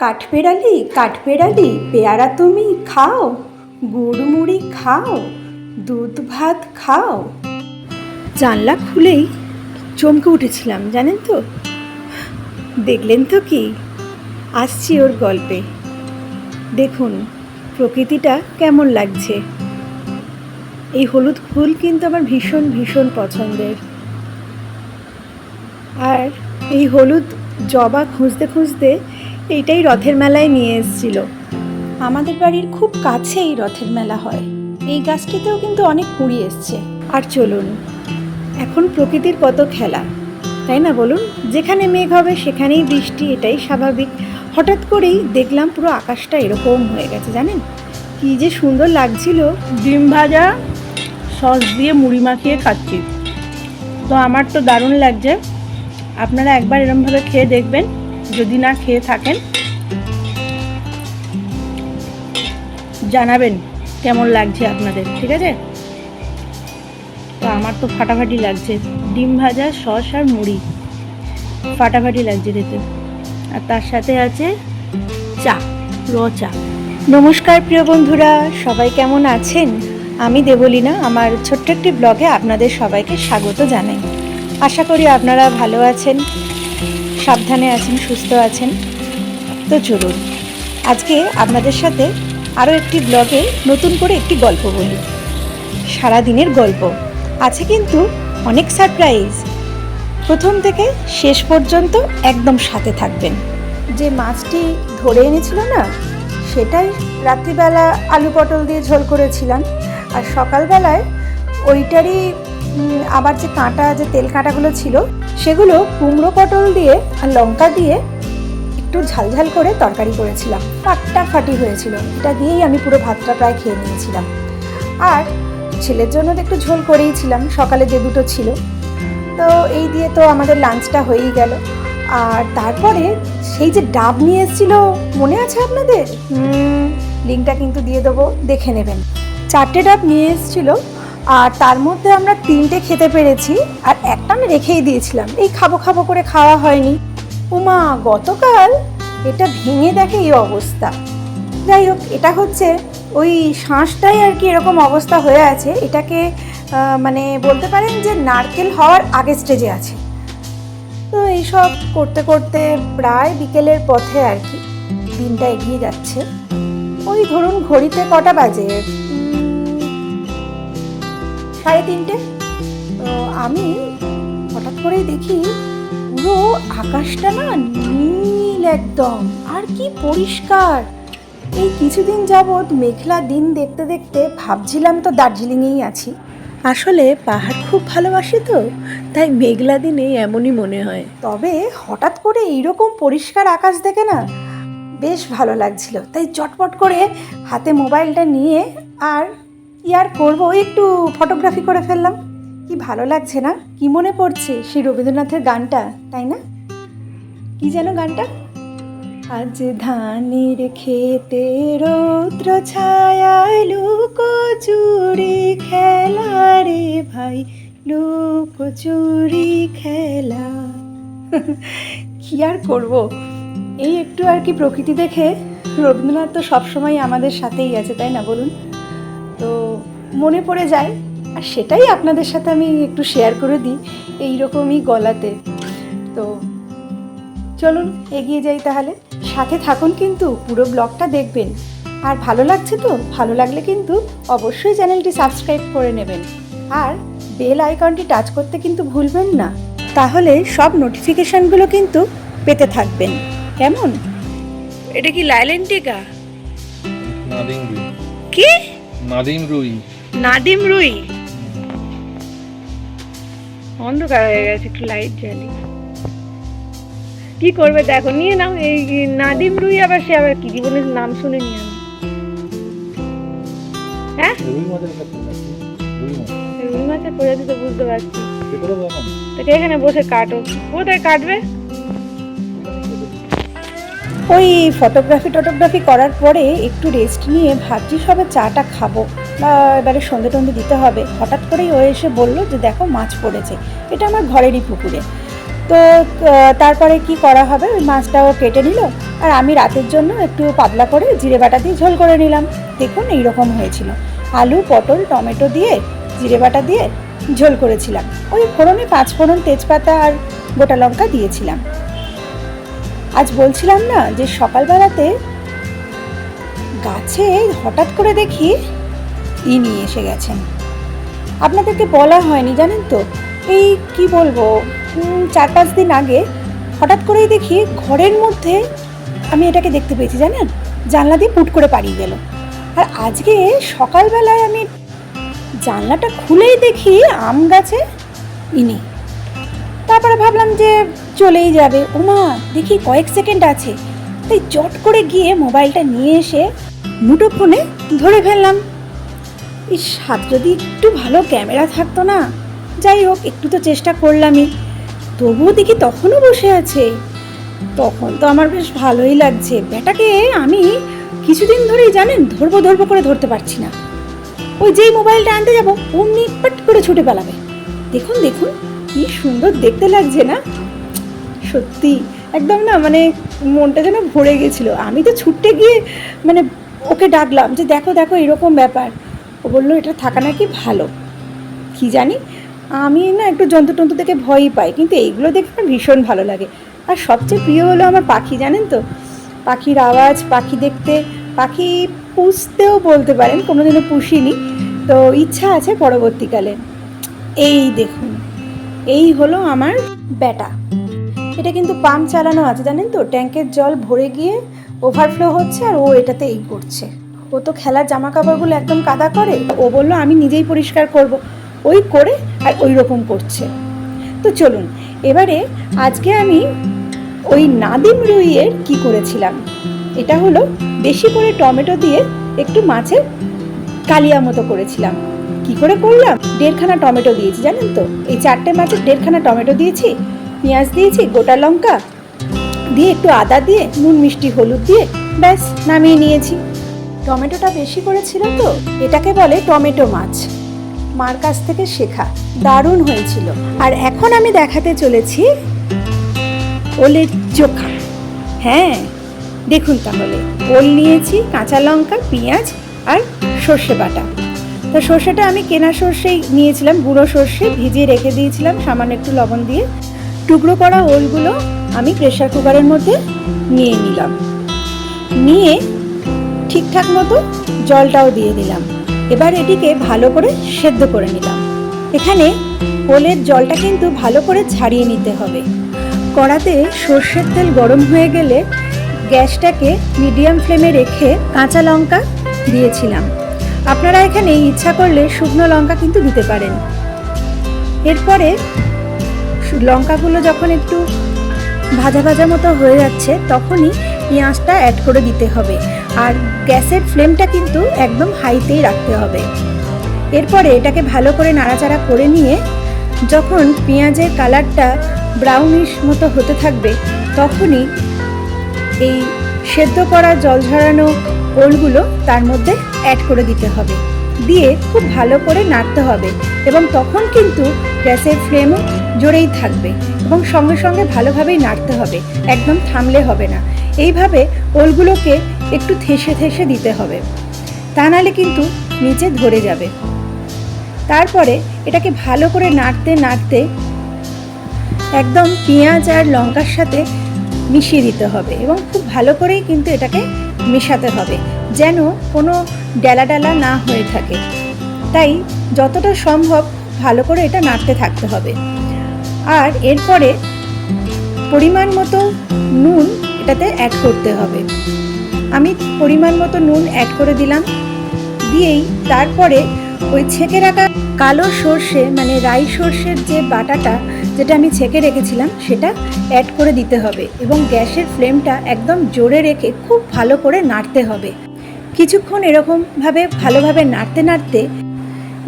কাঠবেড়ালি কাঠবেড়ালি পেয়ারা তুমি খাও, গুড় মুড়ি খাও, দুধ ভাত খাও। জানলা খুলেই চমকে উঠেছিলাম, জানেন তো। দেখলেন তো কি, আসছি ওর গল্পে। দেখুন প্রকৃতিটা কেমন লাগছে। এই হলুদ ফুল কিন্তু আমার ভীষণ ভীষণ পছন্দের। আর এই হলুদ জবা খুঁজতে খুঁজতে এইটাই রথের মেলায় নিয়ে এসেছিল। আমাদের বাড়ির খুব কাছেই রথের মেলা হয়। এই গাছটিতেও কিন্তু অনেক কুড়ি এসছে। আর চলুন, এখন প্রকৃতির কত খেলা, তাই না বলুন। যেখানে মেঘ হবে সেখানেই বৃষ্টি, এটাই স্বাভাবিক। হঠাৎ করেই দেখলাম পুরো আকাশটা এরকম হয়ে গেছে, জানেন কি যে সুন্দর লাগছিল। ডিম ভাজা সস দিয়ে মুড়ি মাখিয়ে খাচ্ছি, তো আমার তো দারুণ লাগছে। আপনারা একবার এরমভাবে খেয়ে দেখবেন, যদি না খেয়ে থাকেন জানাবেন কেমন লাগছে আপনাদের, ঠিক আছে। তো আমার তো ফাটাফাটি লাগছে, ডিম ভাজা সস আর মুড়ি ফাটাফাটি লাগছে খেতে। আর তার সাথে আছে চা, চা। নমস্কার প্রিয় বন্ধুরা, সবাই কেমন আছেন? আমি দেবলীনা আমার ছোট্ট একটি ব্লগে আপনাদের সবাইকে স্বাগত জানাই। আশা করি আপনারা ভালো আছেন, সাবধানে আছেন, সুস্থ আছেন। তো চলুন আজকে আপনাদের সাথে আরও একটি ব্লগে নতুন করে একটি গল্প বলি। সারাদিনের গল্প আছে কিন্তু অনেক সারপ্রাইজ। প্রথম থেকে শেষ পর্যন্ত একদম সাথে থাকবেন। যে মাছটি ধরে এনেছিল না, সেটাই রাত্রিবেলা আলু পটল দিয়ে ঝোল করেছিলাম। আর সকালবেলায় ওইটারই আবার যে কাঁটা, যে তেল কাঁটাগুলো ছিল, সেগুলো কুমড়ো পটল দিয়ে আর লঙ্কা দিয়ে একটু ঝালঝাল করে তরকারি করেছিলাম। ফাটাফাটি হয়েছিল। এটা দিয়েই আমি পুরো ভাতটা প্রায় খেয়ে নিয়েছিলাম। আর ছেলের জন্য তো একটু ঝোল করেইছিলাম, সকালে যে দুটো ছিল। তো এই দিয়ে তো আমাদের লাঞ্চটা হয়েই গেল। আর তারপরে সেই যে ডাব নিয়ে এসেছিল, মনে আছে আপনাদের? লিঙ্কটা কিন্তু দিয়ে দেবো, দেখে নেবেন। 4টে ডাব নিয়ে এসেছিল, আর তার মধ্যে আমরা 3টে খেতে পেরেছি, আর একটা আমি রেখেই দিয়েছিলাম। এই খাবো খাবো করে খাওয়া হয়নি। উমা, গতকাল এটা ভেঙে দেখে এই অবস্থা। যাই হোক, এটা হচ্ছে ওই শাঁসটাই আর কি এরকম অবস্থা হয়ে আছে। এটাকে মানে বলতে পারেন যে নারকেল হওয়ার আগের স্টেজে আছে। তো এইসব করতে করতে প্রায় বিকেলের পথে আর কি দিনটা এগিয়ে যাচ্ছে। ওই ধরুন ঘড়িতে কটা বাজে, 3:30। তো আমি হঠাৎ করেই দেখি পুরো আকাশটা না নীল একদম, আর কি পরিষ্কার। এই কিছুদিন যাবৎ মেঘলা দিন দেখতে দেখতে ভাবছিলাম তো দার্জিলিংয়েই আছি। আসলে পাহাড় খুব ভালোবাসি তো, তাই মেঘলা দিনে এমনই মনে হয়। তবে হঠাৎ করে এইরকম পরিষ্কার আকাশ দেখে না বেশ ভালো লাগছিল। তাই চটপট করে হাতে মোবাইলটা নিয়ে আর করব, একটু ফটোগ্রাফি করে ফেললাম। কি ভালো লাগছে না? কি মনে পড়ছে সেই রবীন্দ্রনাথের গানটা, তাই না? কি যেন গানটা? আজ ধানের খেতে রৌদ্র ছায়ায় লুকোচুরি খেলা রে ভাই, লুকোচুরি খেলা। কি আর করব, এই একটু আর কি প্রকৃতি দেখে। রবীন্দ্রনাথ তো সবসময় আমাদের সাথেই আছে, তাই না বলুন। তো মনে পড়ে যায়, আর সেটাই আপনাদের সাথে আমি একটু শেয়ার করে দিই এইরকমই গলাতে। তো চলুন এগিয়ে যাই তাহলে। সাথে থাকুন, কিন্তু পুরো ব্লগটা দেখবেন। আর ভালো লাগছে তো? ভালো লাগলে কিন্তু অবশ্যই চ্যানেলটি সাবস্ক্রাইব করে নেবেন, আর বেল আইকনটি টাচ করতে কিন্তু ভুলবেন না। তাহলে সব নোটিফিকেশানগুলো কিন্তু পেতে থাকবেন। কেমন? এটা কি লাইলেন্টিকা? কি নাদিম রুই? অন্ধকার হয়ে গেছে, একটু লাইট জ্বালি। কি করবে দেখো, নিয়ে নাও। এই নাদিম রুই আবার সে আবার কি জীবনের নাম শুনে নিয়ে আমি। হ্যাঁ, রুই মাছের প্রজাতি তো বুঝতে পারছি। তোকে এখানে বসে কাটো, কোথায় কাটবে? ওই ফটোগ্রাফি করার পরে একটু রেস্ট নিয়ে ভাবছি সবে চাটা খাবো, বা এবারে সন্ধে টন্ধে দিতে হবে। হঠাৎ করেই ও এসে বললো যে দেখো মাছ পড়েছে। এটা আমার ঘরেরই পুকুরে। তো তারপরে কি করা হবে, ওই মাছটাও কেটে নিল, আর আমি রাতের জন্য একটু পাতলা করে জিরে বাটা দিয়ে ঝোল করে নিলাম। দেখুন এইরকম হয়েছিল, আলু পটল টমেটো দিয়ে জিরে বাটা দিয়ে ঝোল করেছিলাম। ওই ফোড়নে 5 ফোড়ন, তেজপাতা আর গোটা লঙ্কা দিয়েছিলাম। আজ বলছিলাম না যে সকালবেলাতে গাছে হঠাৎ করে দেখি নিয়ে এসে গেছেন। আপনাদেরকে বলা হয়নি জানেন তো, এই কি বলবো 4-5 দিন আগে হঠাৎ করেই দেখি ঘরের মধ্যে আমি এটাকে দেখতে পেয়েছি জানেন, জানলা দিয়ে পুট করে পালিয়ে গেল। আর আজকে সকালবেলায় আমি জানলাটা খুলেই দেখি আম গাছে ইনি। তারপরে ভাবলাম যে চলেই যাবে, ওমা দেখি কয়েক সেকেন্ড আছে, তাই চট করে গিয়ে মোবাইলটা নিয়ে এসে মুঠো ফোনে ধরে ফেললাম। ইস, হাত যদি একটু ভালো ক্যামেরা থাকতো না। যাই হোক, একটু তো চেষ্টা করলামই, তবুও দেখি তখনও বসে আছে। তখন তো আমার বেশ ভালোই লাগছে। ব্যাটাকে আমি কিছুদিন ধরেই জানেন ধরবো করে ধরতে পারছি না। ওই যেই মোবাইলটা আনতে যাবো অমনি পাট করে ছুটে পালাবে। দেখুন দেখুন কি সুন্দর দেখতে লাগছে না, সত্যি একদম না, মানে মনটা যেন ভরে গেছিলো। আমি তো ছুটতে গিয়ে মানে ওকে ডাকলাম যে দেখো দেখো এরকম ব্যাপার। ও বললো এটা থাকা নাকি ভালো। কি জানি, আমি না একটু জন্তু টন্তু থেকে ভয়ই পাই, কিন্তু এইগুলো দেখে আমার ভীষণ ভালো লাগে। আর সবচেয়ে প্রিয় হলো আমার পাখি, জানেন তো, পাখির আওয়াজ, পাখি দেখতে, পাখি পুষতেও বলতে পারেন, কোনোদিনও পুষিনি, তো ইচ্ছা আছে পরবর্তীকালে। এই দেখুন, এই হলো আমার ব্যাটা। এটা কিন্তু পাম্প চালানো আছে জানেন তো, ট্যাঙ্কের জল ভরে গিয়ে ওভারফ্লো হচ্ছে আর ও এটাতে এই করছে। ও তো খেলার জামা কাপড়গুলো একদম কাদা করে, ও বললো আমি নিজেই পরিষ্কার করব, ওই করে আর ওই রকম করছে। তো চলুন এবারে আজকে আমি ওই নাদিম রুইয়ের কি করেছিলাম। এটা হলো বেশি করে টমেটো দিয়ে একটু মাছের কালিয়া মতো করেছিলাম। কি করে করলাম, 1.5খানা টমেটো দিয়েছি জানেন তো, এই 4টে মাছের 1.5খানা টমেটো দিয়েছি, পেঁয়াজ দিয়েছি, গোটা লঙ্কা দিয়ে একটু আদা দিয়ে নুন মিষ্টি হলুদ দিয়ে ব্যাস নামিয়ে নিয়েছি। টমেটোটা বেশি করেছিল তো, এটাকে বলে টমেটো মাছ, মার কাছ থেকে শেখা, দারুণ হয়েছিল। আর এখন আমি দেখাতে চলেছি ওলের চোখা। হ্যাঁ দেখুন, তাহলে ওল নিয়েছি, কাঁচা লঙ্কা, পেঁয়াজ আর সর্ষে বাটা। তো সর্ষেটা আমি কেনা সর্ষেই নিয়েছিলাম, গুঁড়ো সর্ষে ভিজিয়ে রেখে দিয়েছিলাম সামান্য একটু লবণ দিয়ে। টুকরো করা ওলগুলো আমি প্রেসার কুকারের মধ্যে নিয়ে নিলাম, নিয়ে ঠিকঠাক মতো জলটাও দিয়ে দিলাম। এবার এটিকে ভালো করে সেদ্ধ করে নিলাম। এখানে ওলের জলটা কিন্তু ভালো করে ছাড়িয়ে নিতে হবে। কড়াতে সর্ষের তেল গরম হয়ে গেলে গ্যাসটাকে মিডিয়াম ফ্লেমে রেখে কাঁচা লঙ্কা দিয়েছিলাম। আপনারা এখানে ইচ্ছা করলে শুকনো লঙ্কা কিন্তু দিতে পারেন। এরপরে লঙ্কাগুলো যখন একটু ভাজা ভাজা মতো হয়ে যাচ্ছে তখনই পেঁয়াজটা অ্যাড করে দিতে হবে, আর গ্যাসের ফ্লেমটা কিন্তু একদম হাইতেই রাখতে হবে। এরপরে এটাকে ভালো করে নাড়াচাড়া করে নিয়ে যখন পেঁয়াজের কালারটা ব্রাউনিশ মতো হতে থাকবে তখনই এই সেদ্ধ করা জল ঝরানো ওলগুলো তার মধ্যে অ্যাড করে দিতে হবে, দিয়ে খুব ভালো করে নাড়তে হবে। এবং তখন কিন্তু গ্যাসের ফ্লেমও জোরেই থাকবে এবং সঙ্গে সঙ্গে ভালোভাবেই নাড়তে হবে, একদম থামলে হবে না। এইভাবে ওলগুলোকে একটু থেসে থেসে দিতে হবে, তা নাহলে কিন্তু নিচে ধরে যাবে। তারপরে এটাকে ভালো করে নাড়তে নাড়তে একদম পেঁয়াজ আর লঙ্কার সাথে মিশিয়ে দিতে হবে এবং খুব ভালো করেই কিন্তু এটাকে মেশাতে হবে, যেন কোনো ডালা ডালা না হয়ে থাকে। তাই যতটা সম্ভব ভালো করে এটা নাড়তে থাকতে হবে। আর এরপরে পরিমাণ মতো নুন এটাতে অ্যাড করতে হবে। আমি পরিমাণ মতো নুন অ্যাড করে দিলাম, দিয়েই তারপরে ওই ছেঁকে রাখা কালো সর্ষে মানে রাই সর্ষের যে বাটাটা যেটা আমি ছেঁকে রেখেছিলাম সেটা অ্যাড করে দিতে হবে এবং গ্যাসের ফ্লেমটা একদম জোরে রেখে খুব ভালো করে নাড়তে হবে। কিছুক্ষণ এরকমভাবে ভালোভাবে নাড়তে নাড়তে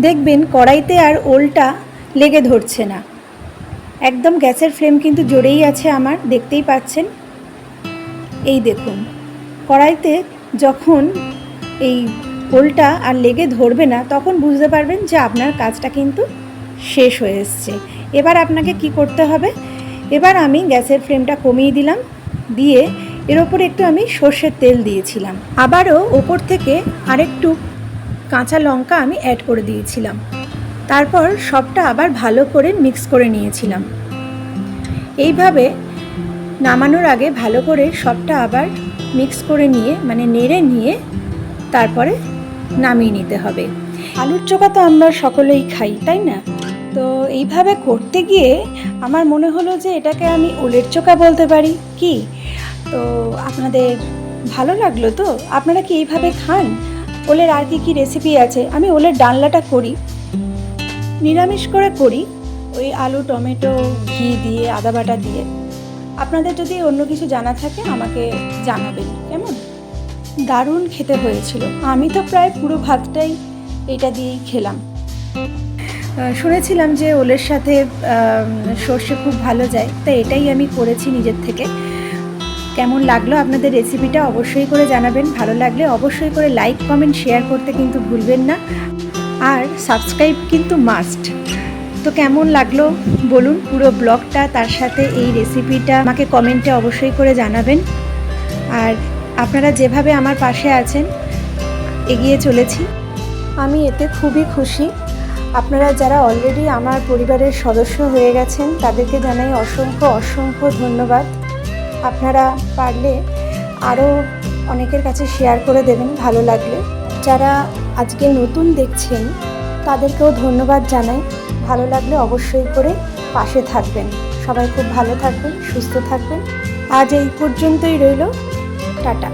দেখবেন কড়াইতে আর ওলটা লেগে ধরছে না। একদম গ্যাসের ফ্লেম কিন্তু জোরেই আছে আমার, দেখতেই পাচ্ছেন। এই দেখুন, কড়াইতে যখন এই ওলটা আর লেগে ধরবে না তখন বুঝতে পারবেন যে আপনার কাজটা কিন্তু শেষ হয়ে এসছে। এবার আপনাকে কি করতে হবে, এবার আমি গ্যাসের ফ্লেমটা কমিয়ে দিলাম, দিয়ে এর ওপরে একটু আমি সর্ষের তেল দিয়েছিলাম, আবারও ওপর থেকে আরেকটু কাঁচা লঙ্কা আমি অ্যাড করে দিয়েছিলাম। তারপর সবটা আবার ভালো করে মিক্স করে নিয়েছিলাম। এইভাবে নামানোর আগে ভালো করে সবটা আবার মিক্স করে নিয়ে, মানে নেড়ে নিয়ে তারপরে নামিয়ে নিতে হবে। আলুর চোখা তো আমরা সকলেই খাই, তাই না? তো এইভাবে করতে গিয়ে আমার মনে হলো যে এটাকে আমি ওলের চোখা বলতে পারি কি। তো আপনাদের ভালো লাগলো তো? আপনারা কি এইভাবে খান? ওলের আর কি রেসিপি আছে? আমি ওলের ডালনাটা করি, নিরামিষ করে করি, ওই আলু টমেটো ঘি দিয়ে আদা বাটা দিয়ে। আপনাদের যদি অন্য কিছু জানা থাকে আমাকে জানাবেন, কেমন? দারুণ খেতে হয়েছিল। আমি তো প্রায় পুরো ভাতটাই এটা দিয়েই খেলাম। শুনেছিলাম যে ওলের সাথে সর্ষে খুব ভালো যায়, তাই এটাই আমি করেছি নিজের থেকে। কেমন লাগলো আপনাদের রেসিপিটা অবশ্যই করে জানাবেন। ভালো লাগলে অবশ্যই করে লাইক কমেন্ট শেয়ার করতে কিন্তু ভুলবেন না, আর সাবস্ক্রাইব কিন্তু মাস্ট। তো কেমন লাগলো বলুন পুরো ব্লগটা, তার সাথে এই রেসিপিটা আমাকে কমেন্টে অবশ্যই করে জানাবেন। আর আপনারা যেভাবে আমার পাশে আছেন, এগিয়ে চলেছি, আমি এতে খুবই খুশি। আপনারা যারা অলরেডি আমার পরিবারের সদস্য হয়ে গেছেন তাদেরকে জানাই অসংখ্য অসংখ্য ধন্যবাদ। আপনারা পারলে আরও অনেকের কাছে শেয়ার করে দেবেন ভালো লাগলে। যারা আজকে নতুন দেখছেন তাদেরকেও ধন্যবাদ জানাই। ভালো লাগলে অবশ্যই করে পাশে থাকবেন। সবাই খুব ভালো থাকবেন, সুস্থ থাকবেন। আজ এই পর্যন্তই রইল। টাটা।